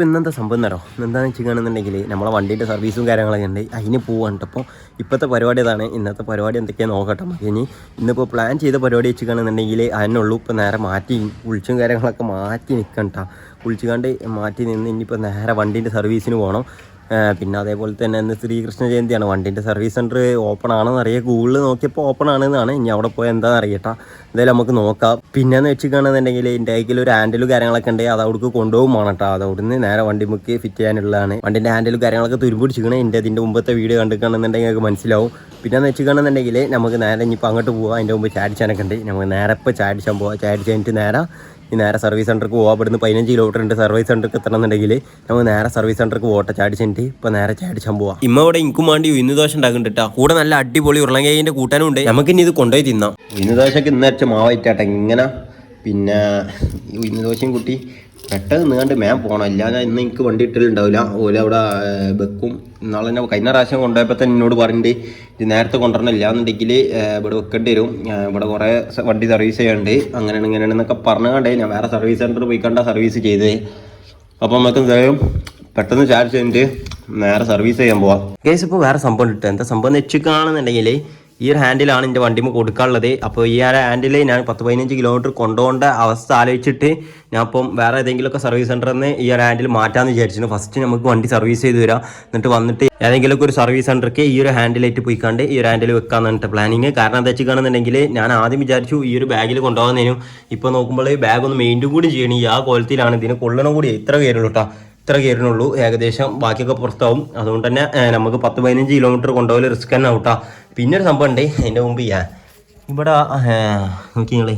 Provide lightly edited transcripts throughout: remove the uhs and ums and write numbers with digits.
ഇന്നത്തെ സംഭവം തരോ എന്താണെന്ന് വെച്ചിട്ടുണ്ടെങ്കിൽ നമ്മളെ വണ്ടീൻ്റെ സർവീസും കാര്യങ്ങളൊക്കെ ഉണ്ട്. അതിന് പോവാണ്. അപ്പോൾ ഇപ്പോഴത്തെ പരിപാടി അതാണ്. ഇന്നത്തെ പരിപാടി എന്തൊക്കെയാണ് നോക്കട്ടെ. ഇനി ഇന്നിപ്പോൾ പ്ലാൻ ചെയ്ത പരിപാടി വെച്ചിട്ടുണ്ടെന്നുണ്ടെങ്കിൽ അതിനുള്ളൂ. ഇപ്പോൾ നേരെ മാറ്റി കുളിച്ചും കാര്യങ്ങളൊക്കെ മാറ്റി നിൽക്കണ്ട. കുളിച്ചുകൊണ്ട് മാറ്റി നിന്ന് ഇനിയിപ്പോൾ നേരെ വണ്ടീൻ്റെ സർവീസിന് പോകണം. പിന്നെ അതേപോലെ തന്നെ ഇന്ന് ശ്രീകൃഷ്ണ ജയന്തിയാണ്. വണ്ടീൻ്റെ സർവീസ് സെൻറ്റർ ഓപ്പൺ ആണെന്ന് അറിയാം. ഗൂഗിളിൽ നോക്കിയപ്പോൾ ഓപ്പൺ ആണെന്നാണ്. ഇനി അവിടെ പോയി എന്താണെന്ന് അറിയട്ടെ. എന്തായാലും നമുക്ക് നോക്കാം. പിന്നെയെന്ന് വെച്ചിട്ടുണ്ടെന്നുണ്ടെങ്കിൽ എൻ്റെ കയ്യിൽ ഒരു ഹാൻഡിലും കാര്യങ്ങളൊക്കെ ഉണ്ട്. അത് അവിടേക്ക് കൊണ്ടുപോകും വേണം കേട്ടോ. അത് അവിടുന്ന് നേരെ വണ്ടി മുക്കി ഫിറ്റ് ചെയ്യാനുള്ളതാണ്. വണ്ടിൻ്റെ ഹാൻഡിലും കാര്യങ്ങളൊക്കെ തുരുമ്പിടിച്ചിരിക്കണം. ഇതിൻ്റെ മുമ്പത്തെ വീഡിയോ കണ്ടിട്ടുണ്ടെന്നുണ്ടെങ്കിൽ നിങ്ങൾക്ക് മനസ്സിലാവും. പിന്നെയെന്ന് വെച്ചിട്ടുണ്ടെന്നുണ്ടെങ്കിൽ നമുക്ക് നേരെ ഇനിയിപ്പോൾ അങ്ങോട്ട് പോകാം. അതിൻ്റെ മുമ്പ് ചാടിച്ചാനൊക്കെ ഉണ്ട്. നമുക്ക് നേരെ ഇപ്പോൾ ചാടിച്ചാൻ പോകാം. ചാടിച്ച് കഴിഞ്ഞിട്ട് നേരെ സർവീസ് സെൻ്റർക്ക് പോകാം. ഇവിടുന്ന് 15 കിലോമീറ്റർ ഉണ്ട് സർവീസ് സെൻ്റർക്ക് എത്തണമെന്നുണ്ടെങ്കിൽ. നമുക്ക് നേരെ സർവീസ് സെൻ്റർക്ക് പോകട്ടെ. ചാടിച്ചിട്ട് ഇപ്പോൾ നേരെ ചാടിച്ചാൻ പോവാം. ഇമ്മ ഇവിടെ ഇൻക്കും വേണ്ടി ഉഴുന്ന് ദോശ ഉണ്ടാക്കുന്നുണ്ട് കേട്ടോ. കൂടെ നല്ല അടിപൊളി ഉരുളങ്കേൻ്റെ കൂട്ടാനും ഉണ്ട്. നമുക്കിനി ഇത് കൊണ്ടുപോയി തിന്നാം. ഉഴുന്ന് ദോശക്ക് ഇന്ന് അരച്ച മാവായിട്ടാട്ടെ ഇങ്ങനെ. പിന്നെ ഈ ഉഴുന്ന് ദോശയും കുട്ടി പെട്ടെന്ന് നിന്നാണ്ട് മേം പോകണം. ഇല്ലാതെ ഇന്ന് എനിക്ക് വണ്ടി ഇട്ടലുണ്ടാവില്ല. ഓല അവിടെ വെക്കും. നാളെ തന്നെ കഴിഞ്ഞ പ്രാവശ്യം കൊണ്ടുപോയപ്പോൾ തന്നെ എന്നോട് പറഞ്ഞിട്ട് ഇത് നേരത്തെ കൊണ്ടുവരണം. ഇല്ലാന്നുണ്ടെങ്കിൽ ഇവിടെ വെക്കേണ്ടി വരും. ഇവിടെ കുറേ വണ്ടി സർവീസ് ചെയ്യാനുണ്ട്. അങ്ങനെയാണ് ഇങ്ങനെയാണെന്നൊക്കെ പറഞ്ഞുകൊണ്ടേ ഞാൻ വേറെ സർവീസ് സെൻറ്റർ പോയിക്കണ്ട സർവീസ് ചെയ്തത്. അപ്പോൾ നമുക്ക് എന്തായാലും പെട്ടെന്ന് ചാർജ് ചെയ്തിട്ട് നേരെ സർവീസ് ചെയ്യാൻ പോവാം. കേസ് ഇപ്പോൾ വേറെ സംഭവം ഇട്ട് എന്താ സംഭവം എന്ന് വെച്ചിട്ടാണെന്നുണ്ടെങ്കിൽ ഈ ഒരു ഹാൻഡിലാണ് എൻ്റെ വണ്ടിമ കൊടുക്കാനുള്ളത്. അപ്പോൾ ഈ ഒരു ഹാൻഡിൽ ഞാൻ 10-15 കിലോമീറ്റർ കൊണ്ടുപോകേണ്ട അവസ്ഥ ആലോചിച്ചിട്ട് ഞാൻ ഇപ്പം വേറെ ഏതെങ്കിലുമൊക്കെ സർവീസ് സെൻ്ററിൽ നിന്ന് ഈ ഒരു ഹാൻഡിൽ മാറ്റാമെന്ന് വിചാരിച്ചിരുന്നു. ഫസ്റ്റ് നമുക്ക് വണ്ടി സർവീസ് ചെയ്ത് തരാം. എന്നിട്ട് വന്നിട്ട് ഏതെങ്കിലുമൊക്കെ ഒരു സർവീസ് സെൻ്റർക്ക് ഈ ഒരു ഹാൻഡിലായിട്ട് പോയിക്കാണ്ട് ഈ ഒരു ഹാൻഡിൽ വെക്കാമെന്ന് പറഞ്ഞിട്ട് പ്ലാനിങ്. കാരണം എന്താ വെച്ചിട്ടുണ്ടെന്നുണ്ടെങ്കിൽ ഞാൻ ആദ്യം വിചാരിച്ചു ഈ ഒരു ബാഗിൽ കൊണ്ടുപോകുന്നതിനും ഇപ്പോൾ നോക്കുമ്പോൾ ഈ ബാഗ് ഒന്ന് മെയിൻറ്റും കൂടി ചെയ്യണം. ഈ ആ കോലത്തിലാണ് ഇതിന് കൊള്ളണം കൂടി ഇത്ര കയറുള്ളൂ കേട്ടോ. ഇത്ര കയറുന്നുള്ളൂ ഏകദേശം. ബാക്കിയൊക്കെ പുറത്താവും. അതുകൊണ്ട് തന്നെ നമുക്ക് 10-15 കിലോമീറ്റർ കൊണ്ടുപോകൽ റിസ്ക് തന്നെ ആവും കേട്ടോ. പിന്നെ ഒരു സംഭവം ഉണ്ട്. അതിൻ്റെ മുമ്പ് ഇവിടെ നോക്കിങ്ങളെ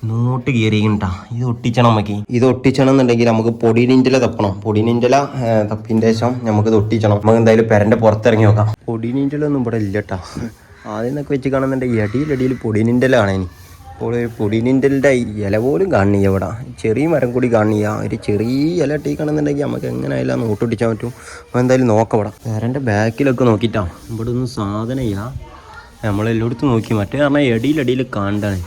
നോട്ട് കയറിയിട്ടാ. ഇത് ഒട്ടിച്ചണം. നമുക്ക് ഇത് ഒട്ടിച്ചണം എന്നുണ്ടെങ്കിൽ നമുക്ക് പൊടിനിൻ്റെല തപ്പണം. പൊടിനിൻ്റെല തപ്പിൻ്റെ ശേഷം നമുക്കിത് ഒട്ടിച്ചണം. നമുക്ക് എന്തായാലും പെരൻ്റെ പുറത്തിറങ്ങി നോക്കാം. പൊടിനിൻ്റെല ഒന്നും ഇവിടെ ഇല്ല കേട്ടോ. ആദ്യം എന്നൊക്കെ വെച്ച് കാണുന്നുണ്ടെങ്കിൽ അടിയിൽ പൊടിനിൻ്റെല കാണാൻ. ഇപ്പോൾ ഒരു പൊടിനിൻ്റെലിൻ്റെ ഇല പോലും കാണില്ല ഇവിടെ. ചെറിയ മരം കൂടി കാണില്ല. ഒരു ചെറിയ ഇല ഇട്ടിക്കണമെന്നുണ്ടെങ്കിൽ നമുക്ക് എങ്ങനെ ആയാലും നോട്ടൊട്ടിച്ചാൻ പറ്റും. അപ്പോൾ എന്തായാലും നോക്കാം. ഇവിടെ വേറെ ബാക്കിലൊക്കെ നോക്കിയിട്ടാണ്. ഇവിടെ ഒന്നും സാധനമില്ല. നമ്മളെല്ലായിടത്തും നോക്കി. മറ്റേ പറഞ്ഞാൽ അടിയിൽ കാണണ്ടാണ്.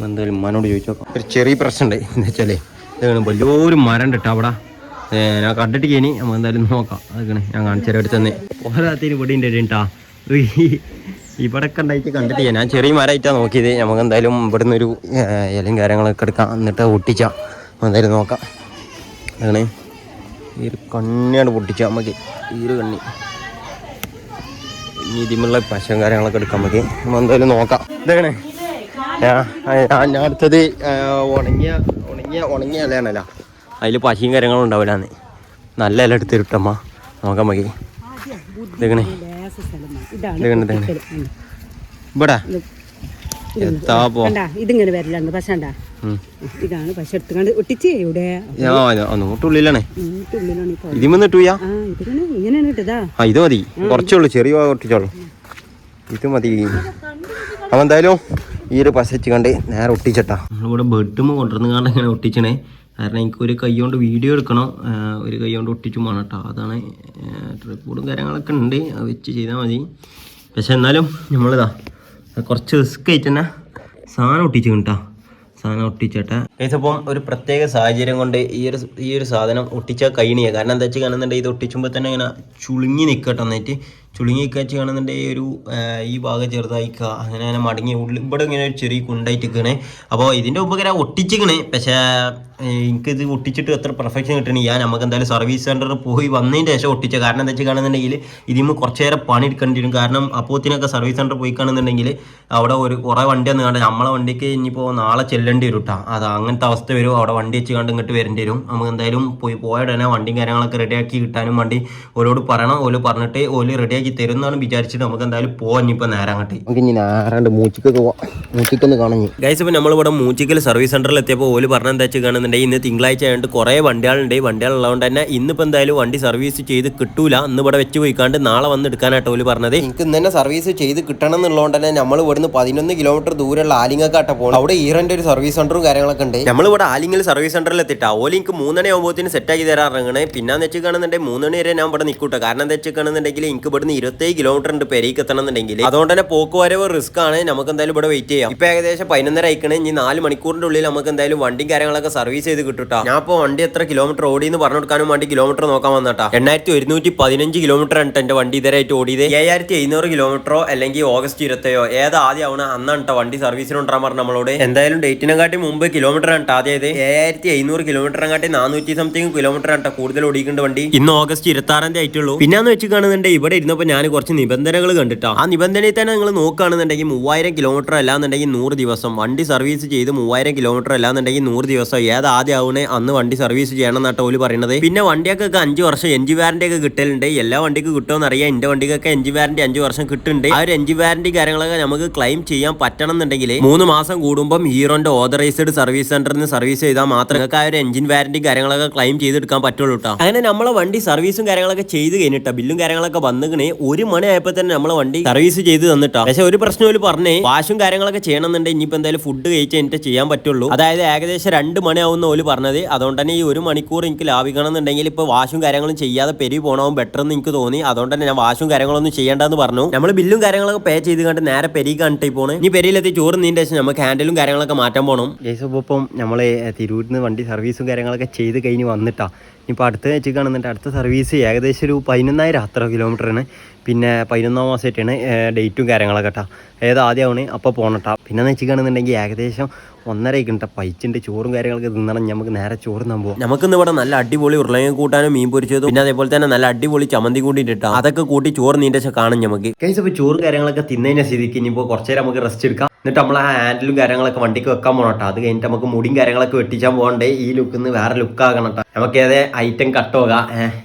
എന്തായാലും ഉമ്മാനോട് ചോദിച്ചു നോക്കാം. ഒരു ചെറിയ പ്രശ്നമുണ്ട്. എന്താ വെച്ചാലേ ഇതാണ് വലിയൊരു മരം ഉണ്ട് കേട്ടോ അവിടെ. ഞാൻ കണ്ടിട്ട് കഴിഞ്ഞ് നമ്മൾ എന്തായാലും നോക്കാം. അതൊക്കെയാണ് ഞാൻ കാണിച്ചാൽ അടുത്ത് തന്നെ ഓരോത്തിന് പൊടിൻ്റെ കേട്ടാ. ഇവിടെയൊക്കെ ഉണ്ടായിട്ട് കണ്ടിട്ട് ഞാൻ ചെറിയ മരമായിട്ടാണ് നോക്കിയത്. നമുക്ക് എന്തായാലും ഇവിടുന്ന് ഒരു ഇലയും കാര്യങ്ങളൊക്കെ എടുക്കാം. എന്നിട്ട് ഒട്ടിച്ചാൽ എന്തായാലും നോക്കാം. അങ്ങനെ ഈ ഒരു കണ്ണിയാണ് പൊട്ടിച്ചാൽ നമുക്ക്. ഈ ഒരു കണ്ണി ഇനി ഇതിമുള്ള പശയും കാര്യങ്ങളൊക്കെ എടുക്കാം. നമുക്ക് എന്തായാലും നോക്കാം. ഇതാണ് ഞാൻ അടുത്തത് ഉണങ്ങിയ ഇലയാണല്ലോ. അതിൽ പശയും കാര്യങ്ങളും ഉണ്ടാവില്ലാന്ന്. നല്ല ഇല എടുത്തിട്ടമ്മ നോക്കാം. നമുക്ക് ഇതങ്ങനെ ഇവിടെ ഇതിങ്ങനെ വരലാണ്. പക്ഷേ ഇതാണ് പക്ഷെ എടുത്തുകൊണ്ട് ഒട്ടിച്ച് ഇവിടെ നോട്ടുള്ളിലാണേ. ഇതിമന്ന് ഇട്ടൂയാ. ഇങ്ങനെയാണ് ഇട്ടതാ. ഇത് മതി. കുറച്ചുള്ളൂ. ചെറിയ ഒട്ടിച്ചോളൂ. ഇത് മതി. അപ്പം എന്തായാലും ഈ ഒരു പശച്ച് കണ്ട് നേരെ ഒട്ടിച്ചട്ടാ. നമ്മളിവിടെ ബെഡും കൊണ്ടുവന്ന് കണ്ട് ഇങ്ങനെ ഒട്ടിച്ചണേ. കാരണം എനിക്ക് ഒരു കൈ കൊണ്ട് വീഡിയോ എടുക്കണം. ഒരു കൈ കൊണ്ട് ഒട്ടിച്ചും വേണം കേട്ടോ. അതാണ് ട്രിപ്പോർഡും കാര്യങ്ങളൊക്കെ ഉണ്ട്. അത് വെച്ച് ചെയ്താൽ മതി. പക്ഷെ എന്നാലും നമ്മളിതാ കുറച്ച് റിസ്ക് ആയിട്ട് തന്നെ സാധനം ഒട്ടിച്ച് കിട്ടാ. സാധനം ഒട്ടിച്ചേട്ടാ. അപ്പം ഒരു പ്രത്യേക സാഹചര്യം കൊണ്ട് ഈ ഒരു സാധനം ഒട്ടിച്ചാൽ കഴിയണില്ല. കാരണം എന്താ വെച്ചാൽ കാണുന്നുണ്ടെങ്കിൽ ഇത് ഒട്ടിച്ചുമ്പോൾ തന്നെ ഇങ്ങനെ ചുളുങ്ങി നിൽക്കട്ടെ. എന്നിട്ട് ചുളുങ്ങി നിൽക്കാച്ച് കാണുന്നുണ്ടെങ്കിൽ ഈ ഭാഗം ചെറുതായിക്കുക. അങ്ങനെ മടങ്ങി ഇവിടെ ഇങ്ങനെ ഒരു ചെറിയ കുണ്ടായിട്ട് നിൽക്കണേ. അപ്പോൾ ഇതിൻ്റെ ഉപകാരം ഒട്ടിച്ചിക്കണേ. പക്ഷേ എനിക്കിത് ഒട്ടിച്ചിട്ട് എത്ര പെർഫെക്ഷൻ കിട്ടണില്ല. നമുക്ക് എന്തായാലും സർവീസ് സെൻറ്ററിൽ പോയി വന്നതിൻ്റെ ശേഷം ഒട്ടിച്ച. കാരണം എന്താ വെച്ചാൽ കാണുന്നുണ്ടെങ്കിൽ ഇതിന് കുറച്ച് നേരം പണി എടുക്കേണ്ടി വരും. കാരണം അപ്പോത്തിനൊക്കെ സർവീസ് സെൻറ്റർ പോയി കാണുന്നുണ്ടെങ്കിൽ അവിടെ കുറേ വണ്ടി വന്ന് കണ്ട് നമ്മളെ വണ്ടിക്ക് ഇനിയിപ്പോൾ നാളെ ചെല്ലേണ്ടി വരും കേട്ടോ. അത് അങ്ങനത്തെ അവസ്ഥ വരും. അവിടെ വണ്ടി വെച്ച് കണ്ട് ഇങ്ങോട്ട് വരേണ്ടി വരും. നമുക്ക് എന്തായാലും പോയ ഉടനെ വണ്ടിയും കാര്യങ്ങളൊക്കെ റെഡിയാക്കി കിട്ടാനും വണ്ടി ഓരോട് പറയണം. ഓല് പറഞ്ഞിട്ട് ഓല് റെഡിയാക്കി തരുന്നതാണ് വിചാരിച്ചിട്ട് നമുക്ക് എന്തായാലും പോവാൻ. ഇനിയിപ്പോൾ നേരെ അങ്ങോട്ട് നേരാണ്ട് മൂച്ചിക്കൊന്ന് കാണുന്നു. ഗൈസ് ഇപ്പോൾ നമ്മളിവിടെ മൂച്ചിക്കൽ സർവീസ് സെൻറ്ററിൽ എത്തിയപ്പോൾ ഓല് പറഞ്ഞ എന്താ വെച്ച് കാണുന്നുണ്ടെങ്കിൽ ഇന്ന് തിങ്കളാഴ്ച ആയതുകൊണ്ട് കുറേ വണ്ടികളുണ്ട്. വണ്ടികളുള്ളതുകൊണ്ട് തന്നെ ഇന്നിപ്പോൾ എന്തായാലും വണ്ടി സർവീസ് ചെയ്ത് കിട്ടൂല. ഇന്ന് ഇവിടെ വെച്ച് പോയിക്കാണ്ട് നാളെ വന്ന് എടുക്കാനായിട്ട് ഓല് പറഞ്ഞത്. എനിക്ക് ഇന്ന് തന്നെ സർവീസ് ചെയ്ത് കിട്ടണം എന്നുള്ളതുകൊണ്ട് തന്നെ നമ്മൾ ഇവിടുന്ന് 11 കിലോമീറ്റർ ദൂരമുള്ള ആലിങ്ങക്കാട്ട പോകും. അവിടെ ഈറൻ്റെ ഒരു സർവീസ് സെൻറ്ററും കാര്യങ്ങളൊക്കെ ഉണ്ട്. നമ്മളിവിടെ ആലിങ്ങൽ സർവീസ് സെൻറ്ററിൽ എത്തിയിട്ടാ. ഓല് എനിക്ക് 3 മണിയാകുമ്പോഴത്തേന് സെറ്റാക്കി തരാറുണ്ട്. പിന്നെന്ന് വെച്ച് കാണുന്നുണ്ടെങ്കിൽ 3 മണി വരെ ഞാൻ ഇവിടെ നിൽക്കൂട്ടെ. കാരണം എന്താ വെച്ച് കാണുന്നുണ്ടെങ്കിൽ എനിക്ക് ഇവിടുന്ന് 27 കിലോമീറ്റർ ഉണ്ട് പെരേക്ക് എത്തണമെന്നുണ്ടെങ്കിൽ. അതുകൊണ്ട് തന്നെ പോക്ക് വരവ് റിസ്ക് ആണ്. നമുക്ക് എന്തായാലും ഇവിടെ വെയിറ്റ് ചെയ്യാം. ഇപ്പൊ ഏകദേശം 11:30 ആയിക്കണേ. ഇനി 4 മണിക്കൂറിന്റെ ഉള്ളിൽ നമുക്ക് എന്തായാലും വണ്ടിയും കാര്യങ്ങളൊക്കെ സർവീസ് ചെയ്ത് കിട്ടും. ഞാൻ ഇപ്പോൾ വണ്ടി എത്ര കിലോമീറ്റർ ഓടി എന്ന് പറഞ്ഞു കൊടുക്കാനും വേണ്ടി കിലോമീറ്റർ നോക്കാൻ വന്നട്ടാ. 8115 കിലോമീറ്റർ ആണ് എന്റെ വണ്ടി ഇതുവരെയായിട്ട് ഓടിയത്. 7700 കിലോമീറ്ററോ അല്ലെങ്കിൽ ഓഗസ്റ്റ് 20 ഏതാ ആദ്യമാണ് അന്നാണ് വണ്ടി സർവീസിന് ഉണ്ടാകാൻ പറഞ്ഞു നമ്മളോട്. എന്തായാലും ഡേറ്റിനെക്കാട്ടി മുമ്പ് കിലോമീറ്റർ ആണ് ആദ്യത്. 7500 കിലോമീറ്ററിനെക്കാട്ടി 400 സംതിങ് കിലോമീറ്റർ ആണ് കൂടുതൽ ഓടിക്കേണ്ട വണ്ടി. ഇന്ന് ഓഗസ്റ്റ് 26 ആയിട്ടുള്ളൂ. പിന്നെന്ന് വെച്ച് കാണുന്നുണ്ടെങ്കിൽ ഇവിടെ ഇരുന്നപ്പോൾ ഞാൻ കുറച്ച് നിബന്ധനകൾ കണ്ടിട്ടാ. ആ നിബന്ധനയിൽ തന്നെ നിങ്ങൾ നോക്കുകയാണെന്നുണ്ടെങ്കിൽ 3000 കിലോമീറ്റർ അല്ലാന്നുണ്ടെങ്കിൽ 100 ദിവസം വണ്ടി സർവീസ് ചെയ്ത് 3000 കിലോമീറ്റർ അല്ലാന്നുണ്ടെങ്കിൽ 100 ദിവസം ഏത് ആദ്യം ആവണേ അന്ന് വണ്ടി സർവീസ് ചെയ്യണം എന്നാട്ടോ ഓല് പറയുന്നത്. പിന്നെ വണ്ടിയൊക്കെ 5 വർഷം എൻജിൻ വാറന്റി ഒക്കെ കിട്ടലുണ്ട്. എല്ലാ വണ്ടിക്ക് കിട്ടുമെന്ന് അറിയാം. എന്റെ വണ്ടിക്കൊക്കെ എൻജിൻ വാറന്റി 5 വർഷം കിട്ടുന്നുണ്ട്. ആ ഒരു എൻജിൻ വാറന്റി കാര്യങ്ങളൊക്കെ നമുക്ക് ക്ലെയിം ചെയ്യാൻ പറ്റണം എന്നുണ്ടെങ്കിൽ 3 മാസം കൂടുമ്പോൾ ഹീറോന്റെ ഓതറൈസ്ഡ് സർവീസ് സെന്ററിൽ നിന്ന് സർവീസ് ചെയ്താൽ മാത്രമേ നിങ്ങൾക്ക് ആ ഒരു എൻജിൻ വാറന്റി കാര്യങ്ങളൊക്കെ ക്ലെയിം ചെയ്തെടുക്കാൻ പറ്റുള്ളൂ കേട്ടോ. അങ്ങനെ നമ്മളെ വണ്ടി സർവീസും കാര്യങ്ങളൊക്കെ ചെയ്ത് കഴിഞ്ഞിട്ടാ ബില്ലും കാര്യങ്ങളൊക്കെ വന്നിക്കണേ. 1 മണി ആയപ്പോൾ തന്നെ നമ്മളെ വണ്ടി സർവീസ് ചെയ്ത് തന്നിട്ടാ. പക്ഷെ ഒരു പ്രശ്നം പോലും പറഞ്ഞേ വാഷും കാര്യങ്ങളൊക്കെ ചെയ്യണമെന്നുണ്ടെങ്കിൽ ഇനിയിപ്പോൾ എന്തായാലും ഫുഡ് കഴിച്ച് എനിക്ക് ചെയ്യാൻ പറ്റുള്ളൂ. അതായത് ഏകദേശം 2 മണിയാവുന്ന ഓല് പറഞ്ഞത്. അതുകൊണ്ട് തന്നെ ഈ 1 മണിക്കൂർ എനിക്ക് ലാഭിക്കണം എന്നുണ്ടെങ്കിൽ ഇപ്പൊ വാഷും കാര്യങ്ങളും ചെയ്യാതെ പെരി പോകണവും ബെറ്റർ എന്ന് എനിക്ക് തോന്നി. അതുകൊണ്ട് തന്നെ ഞാൻ വാഷും കാര്യങ്ങളൊന്നും ചെയ്യേണ്ടെന്ന് പറഞ്ഞു. നമ്മൾ ബില്ലും കാര്യങ്ങളൊക്കെ പേ ചെയ്ത് കണ്ട് നേരെ പെരി കണ്ടിട്ട് പോണേ. ഇനി പെരിയിലെത്തി ചോറ് നീണ്ട ശേഷം നമുക്ക് ഹാൻഡിലും കാര്യങ്ങളൊക്കെ മാറ്റാൻ പോകണം. ഇപ്പം നമ്മൾ തിരൂരിൽ നിന്ന് വണ്ടി സർവീസും കാര്യങ്ങളൊക്കെ ചെയ്ത് കഴിഞ്ഞ് വന്നിട്ടാ. ഇപ്പോൾ അടുത്ത വെച്ച് കാണുന്നുണ്ട്. അടുത്ത സർവീസ് ഏകദേശം ഒരു 11,000 അത്ര കിലോമീറ്ററാണ്. പിന്നെ 11 മാസമായിട്ടാണ് ഡേറ്റും കാര്യങ്ങളൊക്കെ കേട്ടോ. ഏതാദ്യമാണ് അപ്പോൾ പോകണട്ടാ. പിന്നെ വെച്ച് കാണുന്നുണ്ടെങ്കിൽ ഏകദേശം 1:30 കേട്ടോ. പൈച്ചിൻ്റെ ചോറും കാര്യങ്ങളൊക്കെ തിന്നണം. നമുക്ക് നേരെ ചോറ് തിന്നാൻ പോകാം. നമുക്കിന്ന് ഇവിടെ നല്ല അടിപൊളി ഉരുളയും കൂട്ടാനും മീൻ പൊരിച്ചതും പിന്നെ അതേപോലെ തന്നെ നല്ല അടിപൊളി ചമ്മന്തി കൂട്ടിയിട്ടാ. അതൊക്കെ കൂട്ടി ചോറ് നീണ്ട ശേഷം കാണും നമുക്ക്. കേസ് ഇപ്പോൾ ചോറും കാര്യങ്ങളൊക്കെ തിന്നതിനെ സ്ഥിതിക്ക് ഇനിയിപ്പോൾ കുറച്ച് നേരം നമുക്ക് റെസ്റ്റ് എടുക്കാം. എന്നിട്ട് നമ്മൾ ആ ഹാൻഡിലും കാര്യങ്ങളൊക്കെ വണ്ടിക്ക് വെക്കാൻ പോകണട്ടോ. അത് കഴിഞ്ഞിട്ട് നമുക്ക് മുടിയും കാര്യങ്ങളൊക്കെ വെട്ടിച്ചാൻ പോകണ്ടേ. ഈ ലുക്കിന്ന് വേറെ ലുക്കാകണം കേട്ടോ. നമുക്ക് ഏതേ ഐറ്റം കട്ടോകാം.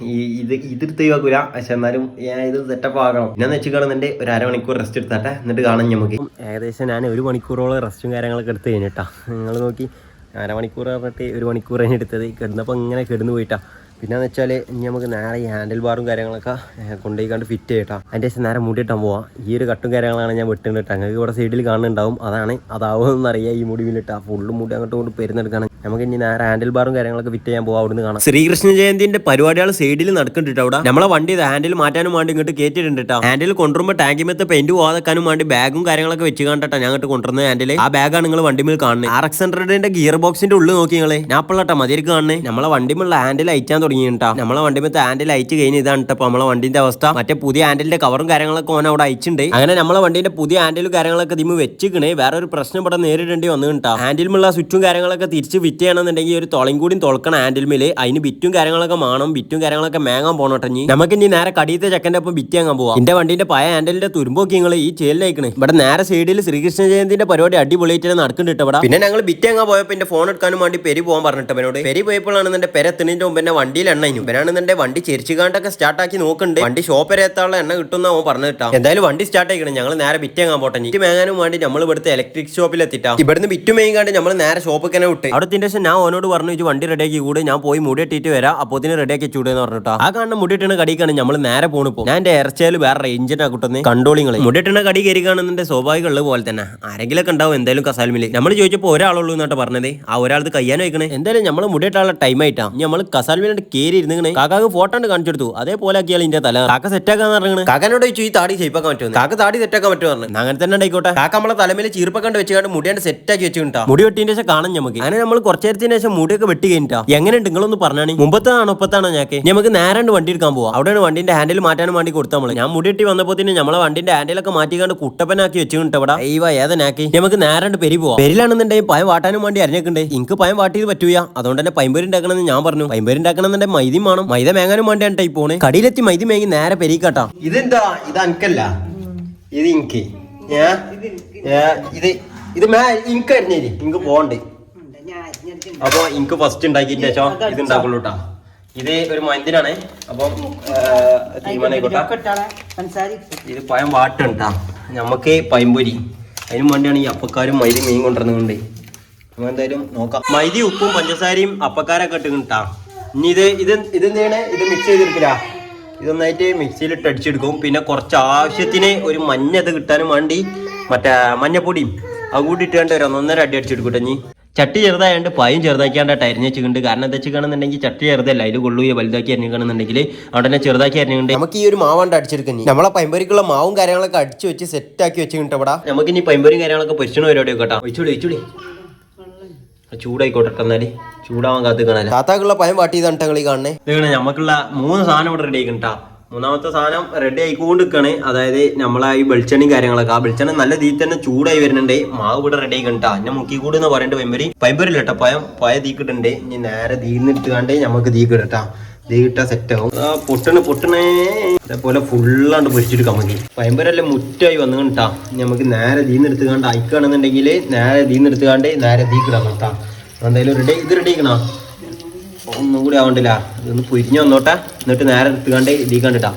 ഇതെടുത്ത് വെക്കൂല. പക്ഷെ എന്നാലും ഇത് സെറ്റപ്പ് ആകണം. പിന്നെന്ന് വെച്ച് കാണുന്നുണ്ട് ഒരു 1/2 മണിക്കൂർ റെസ്റ്റ് എടുത്താട്ടെ. എന്നിട്ട് കാണാം നമുക്ക്. ഏകദേശം ഞാൻ 1 മണിക്കൂറോളം റെസ്റ്റും കാര്യങ്ങളൊക്കെ എടുത്ത് കഴിഞ്ഞിട്ടാ. നിങ്ങൾ നോക്കി 1/2 മണിക്കൂർ പറഞ്ഞിട്ട് 1 മണിക്കൂർ കഴിഞ്ഞ് എടുത്തത്. കിടന്നപ്പോൾ ഇങ്ങനെ കിടന്നു പോയിട്ടാ. പിന്നെന്ന് വെച്ചാൽ ഇനി നമുക്ക് നേരെ ഈ ഹാൻഡിൽ ബാറും കാര്യങ്ങളൊക്കെ കൊണ്ടുപോയിക്കാണ്ട് ഫിറ്റ് ചെയ്യട്ടാ. അതിൻ്റെ ശേഷം നേരെ മൂടിയിട്ടാൻ പോവാം. ഈ ഒരു കട്ടും കാര്യങ്ങളാണ് ഞാൻ വെട്ടുന്നിട്ടാ. നിങ്ങൾക്ക് ഇവിടെ സൈഡിൽ കാണുന്നുണ്ടാവും. അതാവുമെന്നറിയാം. ഈ മുടിവിലിട്ടാ ഫുള്ള് മുടി അങ്ങോട്ട് കൊണ്ട് പെരുന്നെടുക്കണം. നമുക്ക് ഇനി നേരെ ഹാൻഡിൽ ബാറും കാര്യങ്ങളൊക്കെ ഫിറ്റ് ചെയ്യാൻ പോവാം. അവിടുന്ന് കാണാം. ശ്രീകൃഷ്ണ ജയന്തിന്റെ പരിപാടികൾ സൈഡിൽ നടക്കുന്നുണ്ട്. അവിടെ നമ്മളെ വണ്ടി ഹാൻഡിൽ മാറ്റാനും വേണ്ടി ഇങ്ങോട്ട് കയറ്റിയിട്ടുണ്ട് കേട്ടോ. ഹാൻഡിൽ കൊണ്ടുവരുമ്പോൾ ടാങ്കിമത്തെ പെയിന്റ് പോകാതെക്കാനും വേണ്ടി ബാഗും കാര്യങ്ങളൊക്കെ വെച്ച് കണ്ടിട്ടാ ഞാൻ അങ്ങോട്ട് കൊണ്ടുവരുന്നത്. ഹാൻഡിൽ ആ ബാഗാണ് നിങ്ങൾ വണ്ടിമേൽ കാണുന്നത്. RX100ന്റെ ഗിയർ ബോക്സിന്റെ ഉള്ളിൽ നോക്കി നിങ്ങളെ ഞാൻ അപ്പോഴാട്ടാ മതിയായിരിക്കും കാണുന്നത്. നമ്മളെ വണ്ടിമുള്ള ഹാൻഡിൽ അയച്ചാൻ തുടങ്ങിയിട്ടാ. നമ്മളെ വണ്ടിമത്തെ ഹാൻഡിൽ അയച്ചു കഴിഞ്ഞ് ഇതാണ് കേട്ടോ നമ്മളെ വണ്ടിന്റെ അവസ്ഥ. മറ്റേ പുതിയ ഹാൻഡിലിന്റെ കവറും കാര്യങ്ങളൊക്കെ ഓൻ അവിടെ അയച്ചിട്ടുണ്ട്. അങ്ങനെ നമ്മളെ വണ്ടിന്റെ പുതിയ ഹാൻഡിലും കാര്യങ്ങളൊക്കെ ഇതിമ വെച്ചിക്കണേ. വേറെ ഒരു പ്രശ്നം ഇവിടെ നേരിടേണ്ടി വന്നു കേട്ടോ. ഹാൻഡിലുമുള്ള സ്വിച്ചും കാര്യങ്ങളൊക്കെ തിരിച്ച് ഫിറ്റ് ചെയ്യണമെന്നുണ്ടെങ്കിൽ ഒരു തുളയും കൂടി തുളക്കണം ഹാൻഡിൽമേല്. അതിന് ബിറ്റും കാര്യങ്ങളൊക്കെ വേണം. ബിറ്റും കാര്യങ്ങളൊക്കെ മേങ്ങാൻ പോകണോട്ടെ. നമുക്ക് ഇനി നേരെ കടിയത്തെ ചെക്കൻ്റെ ഒപ്പം ബിറ്റ് വാങ്ങാൻ പോവാം. എന്റെ വണ്ടിന്റെ പഴയ ഹാൻഡിലിന്റെ തുരുമ്പൊക്കെ നിങ്ങൾ ഈ ചേലിലേക്കണേ. ഇവിടെ നേരെ സൈഡിൽ ശ്രീകൃഷ്ണ ജയന്തിന്റെ പരിപാടി അടിപൊളിയായിട്ട് നടക്കുന്നുണ്ട് ഇവിടെ. പിന്നെ ഞങ്ങൾ ബിറ്റ് വാങ്ങാൻ പോയപ്പോൾ എന്റെ ഫോൺ എടുക്കാനും വേണ്ടി പെരി പോകാൻ പറഞ്ഞിട്ട് അവനോട്. പെരി പോയപ്പോഴാണ് എന്റെ പെരത്തുന്നതിന്റെ മുമ്പ് എന്നെ വണ്ടിയിൽ എണ്ണയും. ഇവനാണ് എന്റെ വണ്ടി ചെരിച്ചുകാണ്ടൊക്കെ സ്റ്റാർട്ടാക്കി നോക്കുന്നുണ്ട്. വണ്ടി ഷോപ്പ് വരെ എത്താനുള്ള എണ്ണ കിട്ടുന്ന അവൻ പറഞ്ഞിട്ടാ. എന്തായാലും വണ്ടി സ്റ്റാർട്ട് ആയിക്കണം. ഞങ്ങൾ നേരെ ബിറ്റ് വാങ്ങാൻ പോട്ടെ. ബിറ്റ് മേങ്ങാനും വേണ്ടി നമ്മൾ ഇവിടുത്തെ ഇലക്ട്രിക് ഷോപ്പിൽ എത്തിട്ടാ. ഇവിടുന്ന് ബിറ്റ് മേങ്ങാണ്ട് നമ്മൾ നേരെ ഷോപ്പിൽ തന്നെ വിട്ട്. അവിടെ ശേഷം ഞാൻ ഓനോട് പറഞ്ഞു ഇത് വണ്ടി റെഡിയാക്കി കൂടെ ഞാൻ പോയി മുടി ഇട്ടിട്ട് വരാം. അപ്പോൾ ഇതിന് റെഡിയാക്കി ചൂടെന്ന് പറഞ്ഞിട്ടാ. ആ കാണുന്ന മുടിയിട്ടണ കടിക്കാണ് നമ്മൾ നേരെ പോണിപ്പോ. ഞാൻ എന്റെ ഇറച്ചയിൽ വേറെ റേഞ്ചിനാ കിട്ടുന്നത് കണ്ടോളിങ്ങളെ. മുടിയിട്ടണ കടി കയറി കാണുന്നതിന്റെ സ്വാഭാവികമുള്ളത് പോലെ തന്നെ ആരെങ്കിലൊക്കെ ഉണ്ടാവും എന്തായാലും കസാൽമില്. നമ്മൾ ചോദിച്ചപ്പോൾ ഒരാളുള്ളൂ എന്നാട്ട് പറഞ്ഞത്. ആ ഒരാൾക്ക് കയ്യാൻ വയ്ക്കണേ. എന്തായാലും നമ്മൾ മുടിയിട്ടാനുള്ള ടൈം ആയിട്ടാ. നമ്മൾ കസാൽമിലിന്റെ കയറി ഇരുന്ന് കാക്കാക്ക് ഫോട്ടോ കാണിച്ചെടുത്തു. അതേപോലെ ആക്കിയാൽ ഇതിന്റെ തല കാക്ക സെറ്റാക്കാന്ന് പറഞ്ഞു. കാക്കനോട് ചോദിച്ചു ഈ താടി ഷേപ്പാക്കാൻ പറ്റുമോ. കാക്ക താടി സെറ്റാക്കാൻ പറ്റുമോ പറഞ്ഞു. അങ്ങനെ തന്നെ ആയിക്കോട്ടെ. കാക്ക നമ്മളെ തലമേൽ ചീർപ്പക്കണ്ട് വെച്ചുകൊണ്ട് മുടിയാണ്ട് സെറ്റാക്കി വെച്ചിട്ടാ. മുടി വെട്ടിന്റെ ശേഷം കാണാൻ നമുക്ക്. അങ്ങനെ നമ്മൾ കുറച്ചു നേരത്തിന് ശേഷം മുടിയൊക്കെ വെട്ടി കഴിഞ്ഞിട്ടാ. എങ്ങനെയുണ്ട് നിങ്ങളൊന്ന് പറഞ്ഞാണ്. മുമ്പത്താണോ ഒപ്പത്താണോ ഞാക്ക്. നമുക്ക് നേരാണ്ട് വണ്ടി എടുക്കാൻ പോവാം. അവിടെയാണ് വണ്ടിന്റെ ഹാൻഡിൽ മാറ്റാനും വേണ്ടി കൊടുത്താൽ നമ്മൾ. ഞാൻ മുടി വെട്ടി വന്നപ്പോൾ നമ്മളെ വണ്ടിന്റെ ഹാൻഡിലൊക്കെ മാറ്റിക്കാണ്ട് കുട്ടപ്പനാക്കി വെച്ചിട്ട് ഇവിടെ ഏതനാക്കി നമുക്ക് നേരാണ്ട് പെരി പോവാം. പെരിലാണെന്നുണ്ടെങ്കിൽ പയം വാട്ടാനും വേണ്ടി അരിഞ്ഞേക്കണ്ടേ. എനിക്ക് പയം വാട്ടിയത് പറ്റൂല. അതുകൊണ്ട് തന്നെ പൈമ്പേരി ഉണ്ടാക്കണമെന്ന് ഞാൻ പറഞ്ഞു. പൈമ്പേരി ഉണ്ടാക്കണമെന്നുണ്ടെങ്കിൽ മൈദയും വേണം. മൈദ മേങ്ങാനും വേണ്ടിയാണ് ടൈപ്പ് പോണ്. കടിയിലെത്തി മൈദ മേങ്ങി നേരെ പെരിക്കാട്ടാ. ഇതെന്താ ഇത് അനക്കല്ല ഇത് എനിക്ക് ഇത് ഇൻക്ക് അരിഞ്ഞേരി ഇൻക്ക് പോണ്ടേ. അപ്പൊ ഇൻക്ക് ഫസ്റ്റ് ഉണ്ടാക്കിയിട്ട് ശേഷം ഇത് ഉണ്ടാക്കുള്ളൂ കേട്ടാ. ഇത് ഒരു മന്തിനാണ്. അപ്പം തീരുമാനമായിക്കോട്ടെ. ഇത് പഴം വാട്ടുണ്ടാ. നമുക്ക് പയമ്പൊരി അതിനും വേണ്ടിയാണ് ഈ അപ്പക്കാരും മൈദ മീൻ കൊണ്ടുവരുന്നുണ്ട്. നമ്മൾ എന്തായാലും നോക്കാം. മൈദ ഉപ്പും പഞ്ചസാരയും അപ്പക്കാരൊക്കെ ഇട്ടുകിട്ടാ. ഇനി ഇതെന്താണ് ഇത് മിക്സ് ചെയ്തെടുക്കില്ല. ഇതൊന്നായിട്ട് മിക്സിയിലിട്ട് അടിച്ചെടുക്കും. പിന്നെ കുറച്ച് ആവശ്യത്തിന് ഒരു മഞ്ഞത് കിട്ടാനും വേണ്ടി മറ്റേ മഞ്ഞപ്പൊടിയും അത് കൂടി ഇട്ടുകൊണ്ട് ഒരു 1.5 അടി അടിച്ചെടുക്കട്ടെ. ഇനി ചട്ടി ചെറുതായതുകൊണ്ട് പായും ചെറുതാക്കിയാണ്ട് അരിഞ്ഞ് വെച്ചിട്ടുണ്ട്. കാരണം എന്താ വെച്ചിട്ടുണ്ടെങ്കിൽ ചട്ടി ചെറുതല്ല, അതിൽ കൊള്ളു വലുതാക്കി അരിഞ്ഞിട്ടുണ്ടെങ്കിൽ അവിടെ തന്നെ ചെറുതാക്കി അരിഞ്ഞുകൊണ്ട് നമുക്ക് ഈ ഒരു മാവാണ്ട് അടിച്ചെടുക്കുന്നത്. നമ്മളെ പൈമ്പരിക്കുള്ള മാവും കാര്യങ്ങളൊക്കെ അടിച്ചു വെച്ച് സെറ്റ് ആക്കി വെച്ചിട്ടുണ്ട്. ഇവിടെ നമുക്ക് ഇനി പൈമ്പരും കാര്യങ്ങളൊക്കെ പൊരിച്ചണ പരിപാടി കേട്ടോ. ഒഴിച്ചൂടി ചൂടായിക്കോട്ടെ. എന്നാല് ചൂടാവാൻ കാത്ത് കാണാൻ താത്താക്കുള്ള പയം വാട്ടി ചെയ്തിട്ടാ കളി കാണണേ. ഇതാണ് നമുക്കുള്ള 3 സാധനം ഇവിടെ റെഡി ആയിട്ടാ. 3ാമത്തെ സാധനം റെഡി ആയിക്കൊണ്ട് നിൽക്കുകയാണ്. അതായത് നമ്മളെ ഈ വെളിച്ചെണ്ണയും കാര്യങ്ങളൊക്കെ, ആ വെളിച്ചെണ്ണ നല്ല തീ തന്നെ ചൂടായി വരുന്നുണ്ട്. മാവ് ഇവിടെ റെഡി ആയിട്ടാ. എന്നെ മുക്കിക്കൂട് എന്ന് പറയേണ്ട പൈമ്പരില്ല കേട്ടോ. പയ തീക്കിട്ടുണ്ട്. ഇനി നേരെ തീർന്നിട്ടുകാണ്ട് നമുക്ക് തീ കിടട്ടാ. തീ കിട്ടാ സെറ്റ് ആവും. പൊട്ടണേ അതേപോലെ ഫുള്ളാണ്ട് പൊരിച്ചെടുക്കാം. നമുക്ക് പൈമ്പരെല്ലാം മുറ്റായി വന്നു കേട്ടാ. നമുക്ക് നേരെ തീർന്നെടുത്തുകാണ്ട് അയക്കുകയാണെന്നുണ്ടെങ്കിൽ നേരെ തീർന്നെടുത്തുകാണ്ട് നേരെ തീ കിടാൻ കേട്ടാ. എന്തായാലും ഇത് റെഡി ആക്കണോ? ഒന്നും കൂടി ആവണ്ടില്ല. ഇതൊന്ന് പൊരിഞ്ഞ് വന്നോട്ടെ. എന്നിട്ട് നേരെ എടുത്തുകാണ്ട് ഇതീ കണ്ടിട്ടാ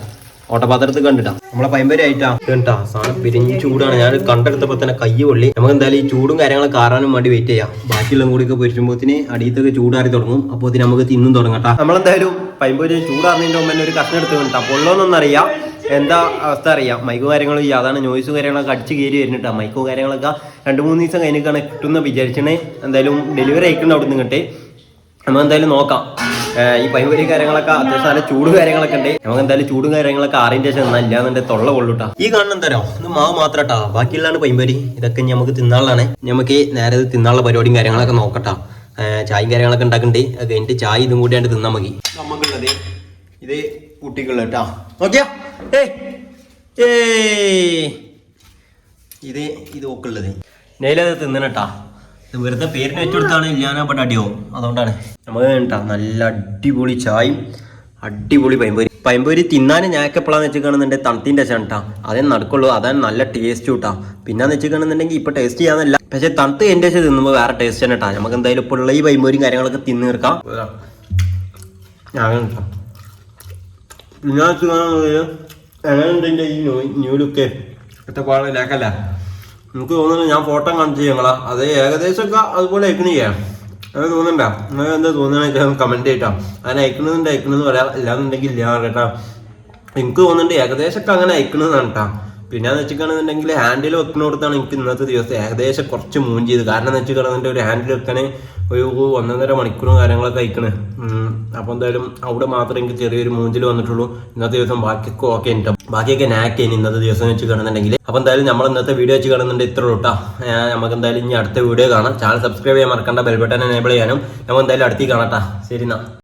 ഓട്ടപാത്രത്തിൽ കണ്ടിട്ടാ. നമ്മളെ പൈമ്പരി ആയിട്ടാ കേട്ടാ. സാധനം പിരിഞ്ഞ് ചൂടാണ്. ഞാൻ കണ്ടെടുത്തപ്പോ തന്നെ കൈ പൊള്ളി. നമുക്ക് എന്തായാലും ഈ ചൂടും കാര്യങ്ങളൊക്കെ കാറാനും വേണ്ടി വെയിറ്റ് ചെയ്യാം. ബാക്കിയുള്ള കൂടിയൊക്കെ പൊരിച്ചുമ്പോത്തിന് അടിയത്തൊക്കെ ചൂടാറി തുടങ്ങും. അപ്പോൾ നമുക്ക് തിന്നും തുടങ്ങട്ടാ. നമ്മളെന്തായാലും പൈമ്പരി ചൂടാറിനതിന്റെ മുമ്പ് തന്നെ ഒരു കഷ്ണം എടുത്ത് കണ്ടാ. പൊള്ളോന്നൊന്നും അറിയാം, എന്താ അവസ്ഥ അറിയാം. മൈക്കും കാര്യങ്ങളും അതാണ് നോയ്സും കാര്യങ്ങളൊക്കെ അടിച്ച് കയറി വരുന്നുട്ടാ. മൈക്കും കാര്യങ്ങളൊക്കെ 2-3 ദിവസം കഴിഞ്ഞിട്ടാണ് കിട്ടുന്ന വിചാരിച്ചേ. എന്തായാലും ഡെലിവറി അയക്കണം അവിടെ നിന്ന് കിട്ടേ. നമ്മൾ എന്തായാലും നോക്കാം. ഈ പൈമ്പരി കാര്യങ്ങളൊക്കെ അത്യാവശ്യം നല്ല ചൂട് കാര്യങ്ങളൊക്കെ ഉണ്ട്. നമുക്ക് എന്തായാലും ചൂടും കാര്യങ്ങളൊക്കെ ആറിൻ്റെ ശേഷം എന്നാൽ ഇല്ലാന്നുണ്ടെ തൊള്ള കൊള്ളൂട്ടാ. ഈ കാണുന്ന എന്തോ ഇത് മാവ് മാത്രട്ടാ, ബാക്കിയുള്ളതാണ് പൈമ്പരി. ഇതൊക്കെ നമുക്ക് തിന്നാളാണ്. നമുക്ക് നേരെ തിന്നാനുള്ള പരിപാടിയും കാര്യങ്ങളൊക്കെ നോക്കട്ടാ. ചായയും കാര്യങ്ങളൊക്കെ ഉണ്ടാക്കണ്ടേ. അത് കഴിഞ്ഞിട്ട് ചായ ഇതും കൂടിയാണ്ട് തിന്നാൻ മതി. നമുക്കുള്ളത് ഇത് കുട്ടിക്കുള്ള കേട്ടാ. നോക്കിയാ ഇത് ഓക്കുള്ളത് നെയിലത് തിന്നണട്ടാ. വെറുതെ പേരിന് വെച്ചുകൊടുത്താണ് ഇല്ലാനാ പെട്ട അടിയാവും. അതുകൊണ്ടാണ് നമുക്ക് കേട്ടാ നല്ല അടിപൊളി ചായയും അടിപൊളി പൈമ്പൊരി തിന്നാൻ ഞാനൊക്കെ എപ്പോഴാന്ന് വെച്ചിട്ടുണ്ടെന്നുണ്ടെങ്കിൽ തണുത്തിൻ്റെ ശേഷം കേട്ടാ. അതേ നടക്കുള്ളൂ. അതാണ് നല്ല ടേസ്റ്റ് കിട്ടാ. പിന്നെന്ന് വെച്ചിട്ടുണ്ടെന്നുണ്ടെങ്കിൽ ഇപ്പൊ ടേസ്റ്റ് ചെയ്യാന്നല്ല, പക്ഷെ തണുത്ത് എൻ്റെ ശേഷം തിന്നുമ്പോൾ വേറെ ടേസ്റ്റ് തന്നെ കേട്ടാ. നമുക്ക് എന്തായാലും ഇപ്പോൾ ഉള്ള ഈ പൈമ്പൊരിയും കാര്യങ്ങളൊക്കെ തിന്ന് തീർക്കാം. ഞാൻ എങ്ങനെയുണ്ടെങ്കിൽ ഈ ന്യൂലുക്കെ ഒറ്റപ്പാടിലാക്കല്ല നമുക്ക് തോന്നുന്നു. ഞാൻ ഫോട്ടോ കാണിച്ചു ഞങ്ങളാ. അത് ഏകദേശമൊക്കെ അതുപോലെ അയക്കണില്ല. അത് തോന്നണ്ട. നിങ്ങൾ എന്താ തോന്നുന്നത് കമന്റ് ചെയ്യട്ടോ. അങ്ങനെ അയക്കണമെന്ന് പറയാം. ഇല്ലാന്നുണ്ടെങ്കിൽ ഇല്ല കേട്ടാ. എനിക്ക് തോന്നുന്നുണ്ട് ഏകദേശമൊക്കെ അങ്ങനെ അയക്കണമെന്നാണ് കേട്ടാ. പിന്നെന്ന് വെച്ചിട്ടുണ്ടെന്നുണ്ടെങ്കിൽ ഹാൻഡിൽ വെക്കണോടത്താണ് എനിക്ക് ഇന്നത്തെ ദിവസം ഏകദേശം കുറച്ച് മൂൺ ചെയ്ത്. കാരണം എന്ന് വെച്ചിട്ടുണ്ടെങ്കിൽ ഒരു ഹാൻഡിൽ വെക്കാൻ ഒരു 1.5 മണിക്കൂറും കാര്യങ്ങളൊക്കെ അയക്കണ്. അപ്പോൾ എന്തായാലും അവിടെ മാത്രമേ എനിക്ക് ചെറിയൊരു മൂഞ്ചിൽ വന്നിട്ടുള്ളൂ. ഇന്നത്തെ ദിവസം ബാക്കിയൊക്കെ ഓക്കെ ഉണ്ട്. ബാക്കിയൊക്കെ നാക്കേനി ഇന്നത്തെ ദിവസം വെച്ച് കാണുന്നുണ്ടെങ്കിൽ. അപ്പോൾ എന്തായാലും നമ്മൾ ഇന്നത്തെ വീഡിയോ വെച്ച് കാണുന്നുണ്ട് ഇത്ര കേട്ടോ. നമുക്ക് എന്തായാലും ഇനി അടുത്ത വീഡിയോ കാണാം. ചാനൽ സബ്സ്ക്രൈബ് ചെയ്യാൻ മറക്കണ്ട. ബെൽ ബട്ടൺ എനേബിൾ ചെയ്യാനും നമുക്ക് എന്തായാലും അടുത്തേക്ക് കാണാം. ശരി എന്നാ.